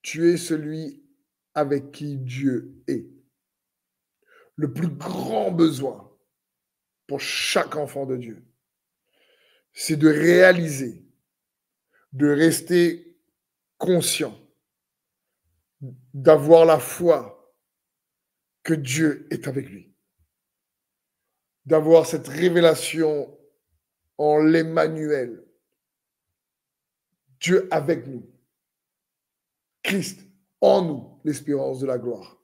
Tu es celui avec qui Dieu est. Le plus grand besoin pour chaque enfant de Dieu, c'est de réaliser, de rester conscient, d'avoir la foi que Dieu est avec lui, d'avoir cette révélation en l'Emmanuel, Dieu avec nous, Christ en nous, l'espérance de la gloire.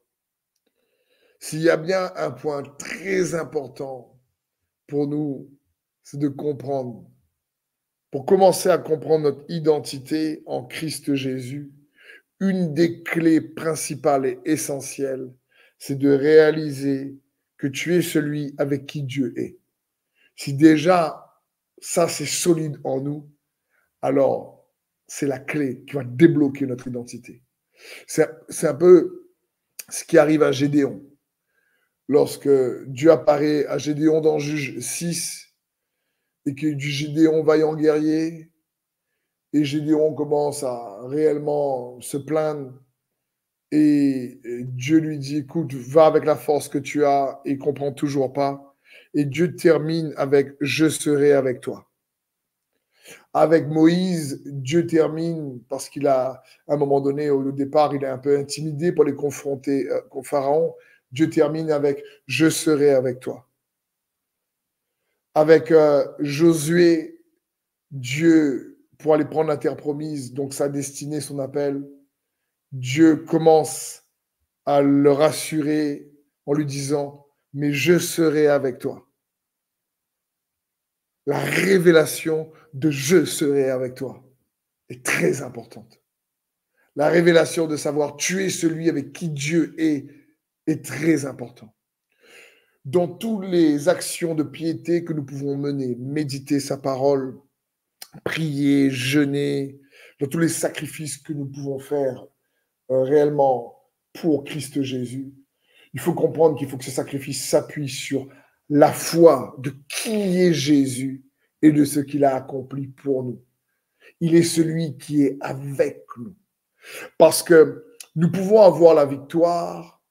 S'il y a bien un point très important pour nous, c'est de comprendre, pour commencer à comprendre notre identité en Christ Jésus, une des clés principales et essentielles, c'est de réaliser que tu es celui avec qui Dieu est. Si déjà ça c'est solide en nous, alors c'est la clé qui va débloquer notre identité. C'est un peu ce qui arrive à Gédéon. Lorsque Dieu apparaît à Gédéon dans Juge 6 et que du Gédéon vaillant guerrier, et Gédéon commence à réellement se plaindre et Dieu lui dit, écoute, va avec la force que tu as et il comprend toujours pas. Et Dieu termine avec, je serai avec toi. Avec Moïse, Dieu termine parce qu'il a, à un moment donné, au départ, il est un peu intimidé pour les confronter au Pharaon. Dieu termine avec « Je serai avec toi ». Avec Josué, Dieu, pour aller prendre la terre promise, donc sa destinée, son appel, Dieu commence à le rassurer en lui disant « Mais je serai avec toi ». La révélation de « Je serai avec toi » est très importante. La révélation de savoir tu es celui avec qui Dieu est très important. Dans toutes les actions de piété que nous pouvons mener, méditer sa parole, prier, jeûner, dans tous les sacrifices que nous pouvons faire réellement pour Christ Jésus, il faut comprendre qu'il faut que ces sacrifices s'appuient sur la foi de qui est Jésus et de ce qu'il a accompli pour nous. Il est celui qui est avec nous. Parce que nous pouvons avoir la victoire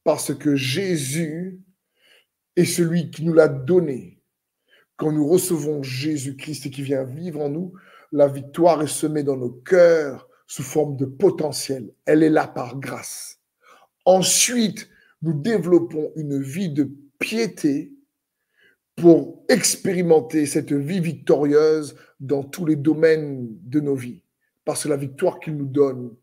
parce que Jésus est celui qui nous l'a donné. Quand nous recevons Jésus-Christ et qui vient vivre en nous, la victoire est semée dans nos cœurs sous forme de potentiel. Elle est là par grâce. Ensuite, nous développons une vie de piété pour expérimenter cette vie victorieuse dans tous les domaines de nos vies. Parce que la victoire qu'il nous donne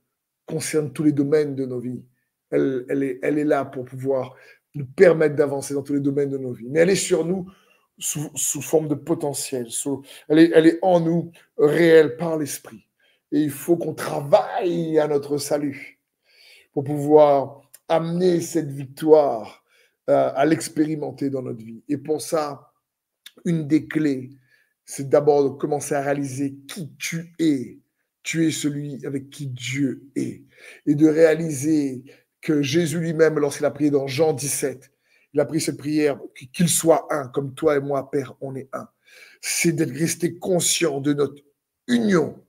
concerne tous les domaines de nos vies. Elle est là pour pouvoir nous permettre d'avancer dans tous les domaines de nos vies. Mais elle est sur nous sous forme de potentiel. Elle est en nous réelle par l'esprit. Et il faut qu'on travaille à notre salut pour pouvoir amener cette victoire à l'expérimenter dans notre vie. Et pour ça, une des clés, c'est d'abord de commencer à réaliser qui tu es. Tu es celui avec qui Dieu est. Et de réaliser que Jésus lui-même, lorsqu'il a prié dans Jean 17, il a pris cette prière, qu'il soit un, comme toi et moi, Père, on est un. C'est d'être resté conscient de notre union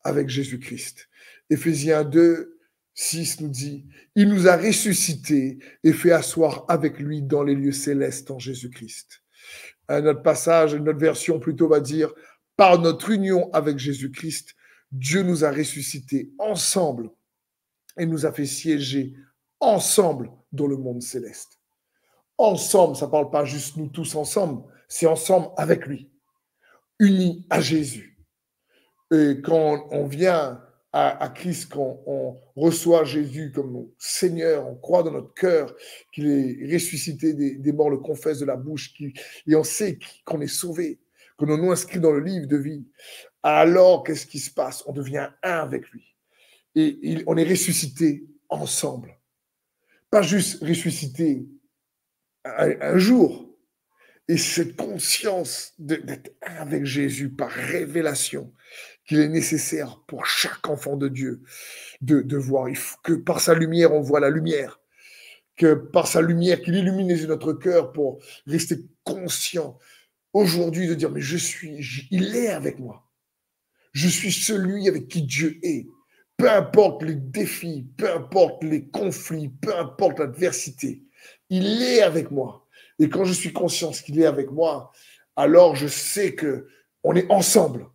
avec Jésus-Christ. Éphésiens 2, 6 nous dit, il nous a ressuscités et fait asseoir avec lui dans les lieux célestes en Jésus-Christ. Notre passage, notre version plutôt va dire, par notre union avec Jésus-Christ, Dieu nous a ressuscités ensemble et nous a fait siéger ensemble dans le monde céleste. Ensemble, ça ne parle pas juste nous tous ensemble, c'est ensemble avec lui, unis à Jésus. Et quand on vient à Christ, quand on reçoit Jésus comme Seigneur, on croit dans notre cœur qu'il est ressuscité des morts, le confesse de la bouche, et on sait qu'on est sauvé, que nous nous inscrits dans le livre de vie. Alors, qu'est-ce qui se passe? On devient un avec lui. Et on est ressuscité ensemble. Pas juste ressuscité un jour. Et cette conscience d'être un avec Jésus par révélation, qu'il est nécessaire pour chaque enfant de Dieu de voir. Il faut que par sa lumière, on voit la lumière. Que par sa lumière, qu'il illumine notre cœur pour rester conscient aujourd'hui de dire, mais il est avec moi. Je suis celui avec qui Dieu est. peu importe les défis, peu importe les conflits, peu importe l'adversité, il est avec moi. Et quand je suis conscient qu'il est avec moi, alors je sais que on est ensemble.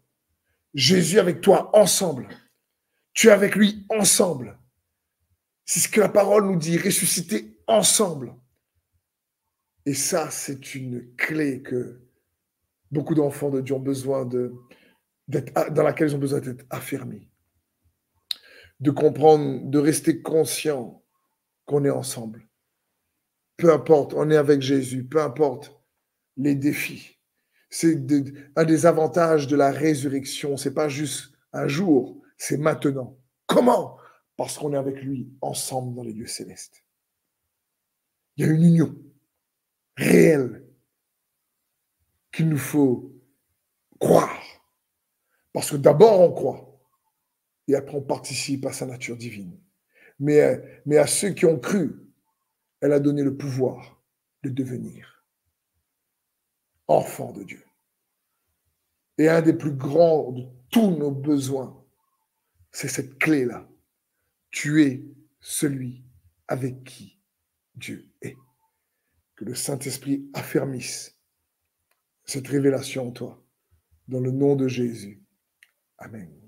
Jésus avec toi, ensemble. Tu es avec lui, ensemble. C'est ce que la parole nous dit, ressusciter ensemble. Et ça, c'est une clé que beaucoup d'enfants de Dieu ont besoin dans laquelle ils ont besoin d'être affermis. De comprendre, de rester conscient qu'on est ensemble. Peu importe, on est avec Jésus, peu importe les défis. C'est un des avantages de la résurrection. C'est pas juste un jour, c'est maintenant. Comment? Parce qu'on est avec lui ensemble dans les lieux célestes. Il y a une union réelle qu'il nous faut croire. Parce que d'abord on croit et après on participe à sa nature divine. Mais à ceux qui ont cru, elle a donné le pouvoir de devenir enfants de Dieu. Et un des plus grands de tous nos besoins, c'est cette clé-là. Tu es celui avec qui Dieu est. Que le Saint-Esprit affermisse cette révélation en toi. Dans le nom de Jésus. Amen.